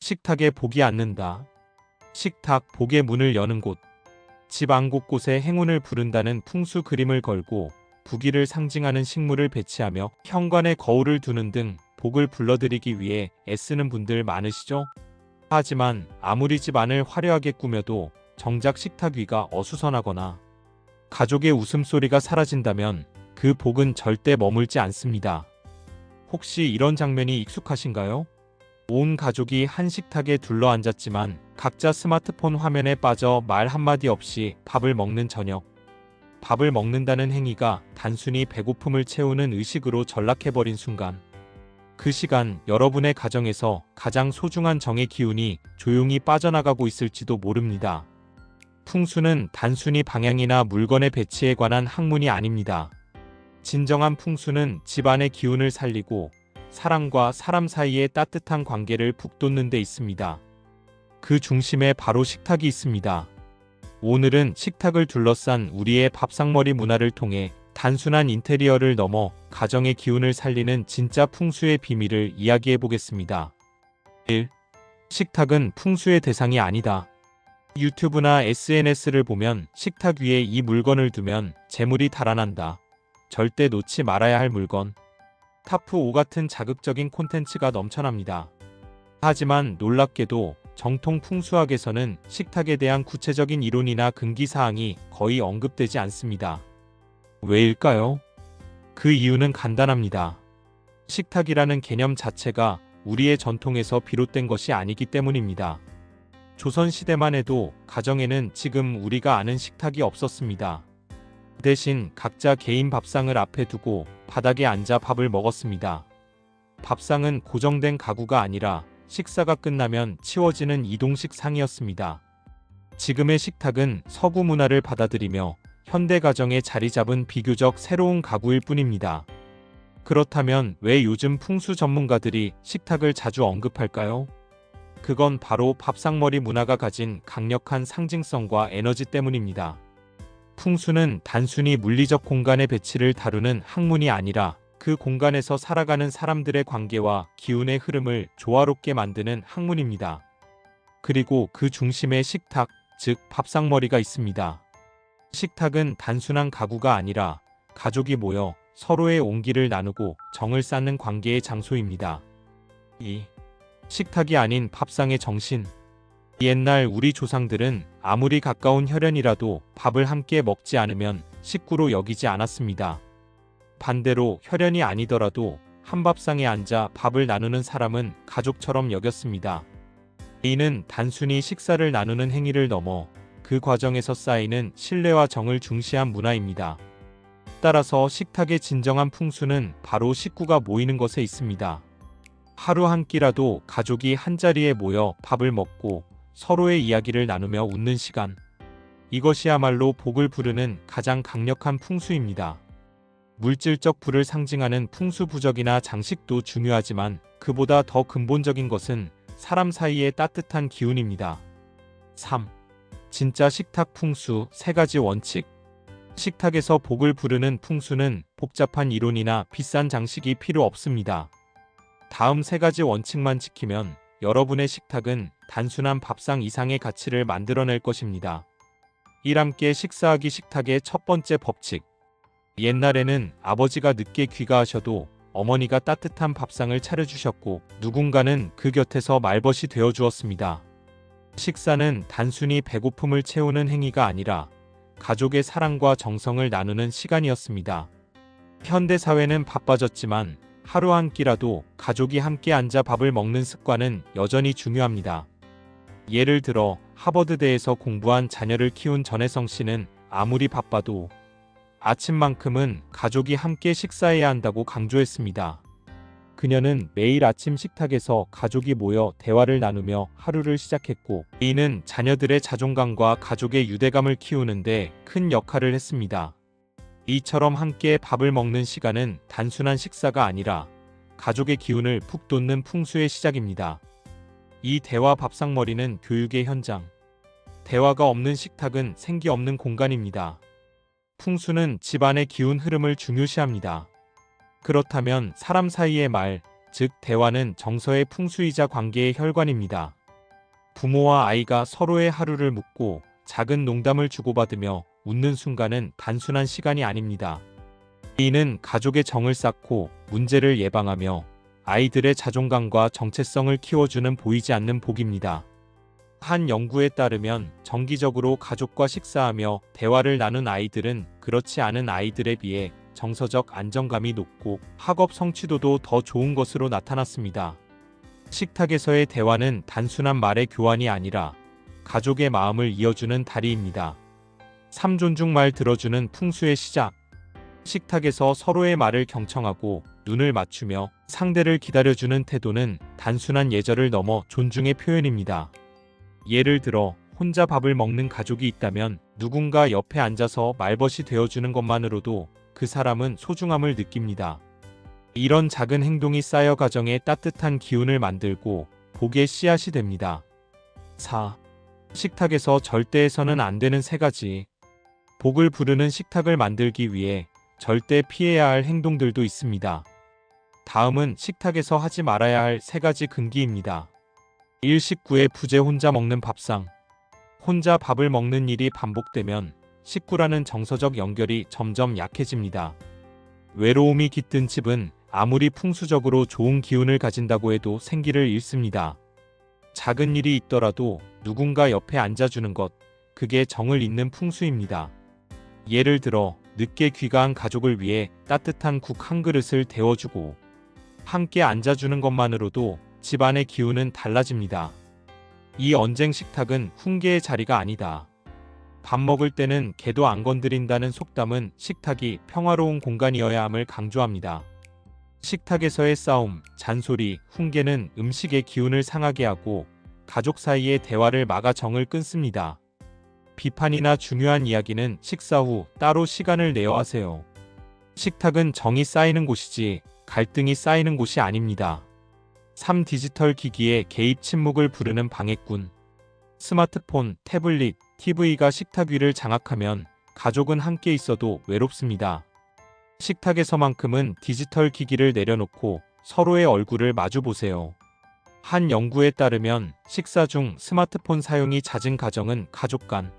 식탁에 복이 앉는다. 식탁, 복의 문을 여는 곳. 집 안 곳곳에 행운을 부른다는 풍수 그림을 걸고 부귀를 상징하는 식물을 배치하며 현관에 거울을 두는 등 복을 불러들이기 위해 애쓰는 분들 많으시죠? 하지만 아무리 집 안을 화려하게 꾸며도 정작 식탁 위가 어수선하거나 가족의 웃음소리가 사라진다면 그 복은 절대 머물지 않습니다. 혹시 이런 장면이 익숙하신가요? 온 가족이 한 식탁에 둘러앉았지만 각자 스마트폰 화면에 빠져 말 한마디 없이 밥을 먹는 저녁. 밥을 먹는다는 행위가 단순히 배고픔을 채우는 의식으로 전락해버린 순간. 그 시간 여러분의 가정에서 가장 소중한 정의 기운이 조용히 빠져나가고 있을지도 모릅니다. 풍수는 단순히 방향이나 물건의 배치에 관한 학문이 아닙니다. 진정한 풍수는 집안의 기운을 살리고 사람과 사람 사이의 따뜻한 관계를 북돋는 데 있습니다. 그 중심에 바로 식탁이 있습니다. 오늘은 식탁을 둘러싼 우리의 밥상머리 문화를 통해 단순한 인테리어를 넘어 가정의 기운을 살리는 진짜 풍수의 비밀을 이야기해 보겠습니다. 1. 식탁은 풍수의 대상이 아니다. 유튜브나 SNS를 보면 식탁 위에 이 물건을 두면 재물이 달아난다. 절대 놓지 말아야 할 물건. 탑 5 같은 자극적인 콘텐츠가 넘쳐납니다. 하지만 놀랍게도 정통 풍수학에서는 식탁에 대한 구체적인 이론이나 금기사항이 거의 언급되지 않습니다. 왜일까요? 그 이유는 간단합니다. 식탁이라는 개념 자체가 우리의 전통에서 비롯된 것이 아니기 때문입니다. 조선시대만 해도 가정에는 지금 우리가 아는 식탁이 없었습니다. 대신 각자 개인 밥상을 앞에 두고 바닥에 앉아 밥을 먹었습니다. 밥상은 고정된 가구가 아니라 식사가 끝나면 치워지는 이동식 상이었습니다. 지금의 식탁은 서구 문화를 받아들이며 현대 가정에 자리 잡은 비교적 새로운 가구일 뿐입니다. 그렇다면 왜 요즘 풍수 전문가들이 식탁을 자주 언급할까요? 그건 바로 밥상머리 문화가 가진 강력한 상징성과 에너지 때문입니다. 풍수는 단순히 물리적 공간의 배치를 다루는 학문이 아니라 그 공간에서 살아가는 사람들의 관계와 기운의 흐름을 조화롭게 만드는 학문입니다. 그리고 그 중심에 식탁, 즉 밥상머리가 있습니다. 식탁은 단순한 가구가 아니라 가족이 모여 서로의 온기를 나누고 정을 쌓는 관계의 장소입니다. 2. 식탁이 아닌 밥상의 정신. 옛날 우리 조상들은 아무리 가까운 혈연이라도 밥을 함께 먹지 않으면 식구로 여기지 않았습니다. 반대로 혈연이 아니더라도 한 밥상에 앉아 밥을 나누는 사람은 가족처럼 여겼습니다. 이는 단순히 식사를 나누는 행위를 넘어 그 과정에서 쌓이는 신뢰와 정을 중시한 문화입니다. 따라서 식탁의 진정한 풍수는 바로 식구가 모이는 것에 있습니다. 하루 한 끼라도 가족이 한자리에 모여 밥을 먹고 서로의 이야기를 나누며 웃는 시간. 이것이야말로 복을 부르는 가장 강력한 풍수입니다. 물질적 부를 상징하는 풍수부적이나 장식도 중요하지만 그보다 더 근본적인 것은 사람 사이의 따뜻한 기운입니다. 3. 진짜 식탁 풍수 3가지 원칙. 식탁에서 복을 부르는 풍수는 복잡한 이론이나 비싼 장식이 필요 없습니다. 다음 3가지 원칙만 지키면 여러분의 식탁은 단순한 밥상 이상의 가치를 만들어낼 것입니다. 1. 함께 식사하기. 식탁의 첫 번째 법칙. 옛날에는 아버지가 늦게 귀가하셔도 어머니가 따뜻한 밥상을 차려주셨고 누군가는 그 곁에서 말벗이 되어주었습니다. 식사는 단순히 배고픔을 채우는 행위가 아니라 가족의 사랑과 정성을 나누는 시간이었습니다. 현대사회는 바빠졌지만 하루 한 끼라도 가족이 함께 앉아 밥을 먹는 습관은 여전히 중요합니다. 예를 들어 하버드대에서 공부한 자녀를 키운 전혜성 씨는 아무리 바빠도 아침만큼은 가족이 함께 식사해야 한다고 강조했습니다. 그녀는 매일 아침 식탁에서 가족이 모여 대화를 나누며 하루를 시작했고, 이는 자녀들의 자존감과 가족의 유대감을 키우는데 큰 역할을 했습니다. 이처럼 함께 밥을 먹는 시간은 단순한 식사가 아니라 가족의 기운을 북돋는 풍수의 시작입니다. 이 대화 밥상머리는 교육의 현장. 대화가 없는 식탁은 생기 없는 공간입니다. 풍수는 집안의 기운 흐름을 중요시합니다. 그렇다면 사람 사이의 말, 즉 대화는 정서의 풍수이자 관계의 혈관입니다. 부모와 아이가 서로의 하루를 묻고 작은 농담을 주고받으며 웃는 순간은 단순한 시간이 아닙니다. 이는 가족의 정을 쌓고 문제를 예방하며 아이들의 자존감과 정체성을 키워주는 보이지 않는 복입니다. 한 연구에 따르면 정기적으로 가족과 식사하며 대화를 나눈 아이들은 그렇지 않은 아이들에 비해 정서적 안정감이 높고 학업 성취도도 더 좋은 것으로 나타났습니다. 식탁에서의 대화는 단순한 말의 교환이 아니라 가족의 마음을 이어주는 다리입니다. 3존중 말 들어주는 풍수의 시작. 식탁에서 서로의 말을 경청하고 눈을 맞추며 상대를 기다려주는 태도는 단순한 예절을 넘어 존중의 표현입니다. 예를 들어 혼자 밥을 먹는 가족이 있다면 누군가 옆에 앉아서 말벗이 되어주는 것만으로도 그 사람은 소중함을 느낍니다. 이런 작은 행동이 쌓여 가정에 따뜻한 기운을 만들고 복의 씨앗이 됩니다. 4. 식탁에서 절대 해서는 안 되는 3가지. 복을 부르는 식탁을 만들기 위해 절대 피해야 할 행동들도 있습니다. 다음은 식탁에서 하지 말아야 할 3가지 금기입니다. 1. 식구의 부재 혼자 먹는 밥상. 혼자 밥을 먹는 일이 반복되면 식구라는 정서적 연결이 점점 약해집니다. 외로움이 깃든 집은 아무리 풍수적으로 좋은 기운을 가진다고 해도 생기를 잃습니다. 작은 일이 있더라도 누군가 옆에 앉아주는 것, 그게 정을 잇는 풍수입니다. 예를 들어 늦게 귀가한 가족을 위해 따뜻한 국 한 그릇을 데워주고 함께 앉아주는 것만으로도 집안의 기운은 달라집니다. 이 언쟁 식탁은 훈계의 자리가 아니다. 밥 먹을 때는 개도 안 건드린다는 속담은 식탁이 평화로운 공간이어야 함을 강조합니다. 식탁에서의 싸움, 잔소리, 훈계는 음식의 기운을 상하게 하고 가족 사이의 대화를 막아 정을 끊습니다. 비판이나 중요한 이야기는 식사 후 따로 시간을 내어 하세요. 식탁은 정이 쌓이는 곳이지 갈등이 쌓이는 곳이 아닙니다. 3. 디지털 기기의 개입 침묵을 부르는 방해꾼. 스마트폰, 태블릿, TV가 식탁 위를 장악하면 가족은 함께 있어도 외롭습니다. 식탁에서만큼은 디지털 기기를 내려놓고 서로의 얼굴을 마주 보세요. 한 연구에 따르면 식사 중 스마트폰 사용이 잦은 가정은 가족 간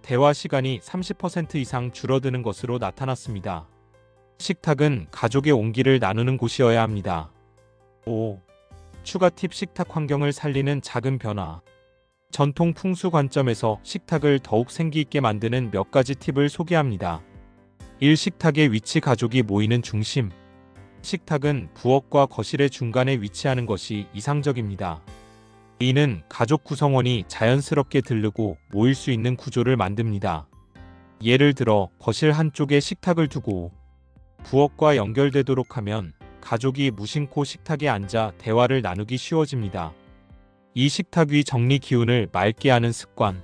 대화 시간이 30% 이상 줄어드는 것으로 나타났습니다. 식탁은 가족의 온기를 나누는 곳이어야 합니다. 5. 추가 팁. 식탁 환경을 살리는 작은 변화. 전통 풍수 관점에서 식탁을 더욱 생기 있게 만드는 몇 가지 팁을 소개합니다. 1. 식탁의 위치. 가족이 모이는 중심. 식탁은 부엌과 거실의 중간에 위치하는 것이 이상적입니다. 이는 가족 구성원이 자연스럽게 들르고 모일 수 있는 구조를 만듭니다. 예를 들어 거실 한쪽에 식탁을 두고 부엌과 연결되도록 하면 가족이 무심코 식탁에 앉아 대화를 나누기 쉬워집니다. 이 식탁 위 정리. 기운을 맑게 하는 습관.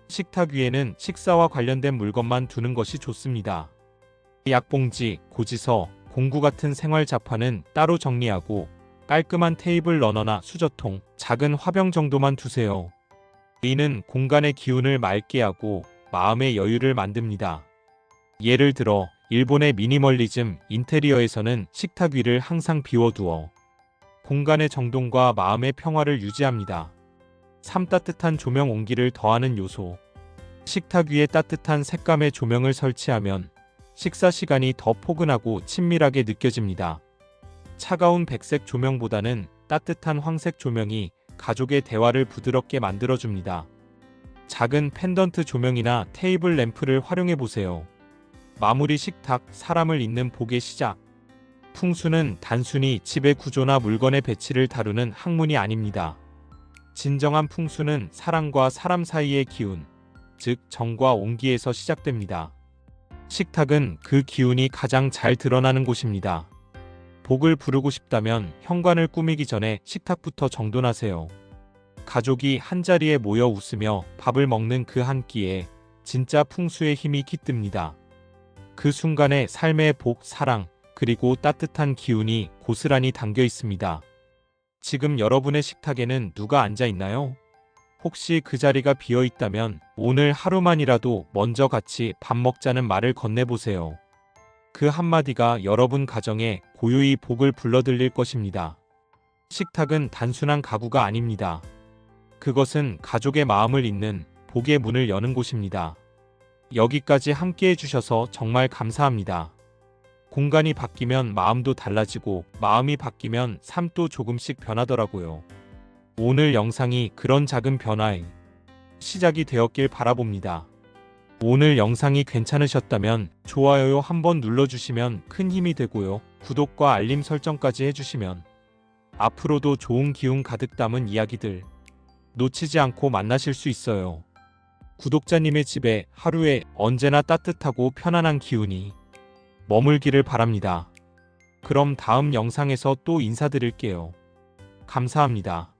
식탁 위에는 식사와 관련된 물건만 두는 것이 좋습니다. 약봉지, 고지서, 공구 같은 생활 잡화는 따로 정리하고 깔끔한 테이블 러너나 수저통, 작은 화병 정도만 두세요. 이는 공간의 기운을 맑게 하고 마음의 여유를 만듭니다. 예를 들어 일본의 미니멀리즘 인테리어에서는 식탁 위를 항상 비워두어 공간의 정돈과 마음의 평화를 유지합니다. 3. 따뜻한 조명. 온기를 더하는 요소. 식탁 위에 따뜻한 색감의 조명을 설치하면 식사 시간이 더 포근하고 친밀하게 느껴집니다. 차가운 백색 조명보다는 따뜻한 황색 조명이 가족의 대화를 부드럽게 만들어줍니다. 작은 펜던트 조명이나 테이블 램프를 활용해 보세요. 마무리. 식탁. 사람을 잇는 복의 시작. 풍수는 단순히 집의 구조나 물건의 배치를 다루는 학문이 아닙니다. 진정한 풍수는 사람과 사람 사이의 기운, 즉 정과 온기에서 시작됩니다. 식탁은 그 기운이 가장 잘 드러나는 곳입니다. 복을 부르고 싶다면 현관을 꾸미기 전에 식탁부터 정돈하세요. 가족이 한자리에 모여 웃으며 밥을 먹는 그 한 끼에 진짜 풍수의 힘이 깃듭니다. 그 순간에 삶의 복, 사랑, 그리고 따뜻한 기운이 고스란히 담겨 있습니다. 지금 여러분의 식탁에는 누가 앉아 있나요? 혹시 그 자리가 비어 있다면 오늘 하루만이라도 먼저 같이 밥 먹자는 말을 건네보세요. 그 한마디가 여러분 가정에 고요히 복을 불러들일 것입니다. 식탁은 단순한 가구가 아닙니다. 그것은 가족의 마음을 잇는 복의 문을 여는 곳입니다. 여기까지 함께 해주셔서 정말 감사합니다. 공간이 바뀌면 마음도 달라지고 마음이 바뀌면 삶도 조금씩 변하더라고요. 오늘 영상이 그런 작은 변화의 시작이 되었길 바라봅니다. 오늘 영상이 괜찮으셨다면 좋아요 한번 눌러주시면 큰 힘이 되고요. 구독과 알림 설정까지 해주시면 앞으로도 좋은 기운 가득 담은 이야기들 놓치지 않고 만나실 수 있어요. 구독자님의 집에 하루에 언제나 따뜻하고 편안한 기운이 머물기를 바랍니다. 그럼 다음 영상에서 또 인사드릴게요. 감사합니다.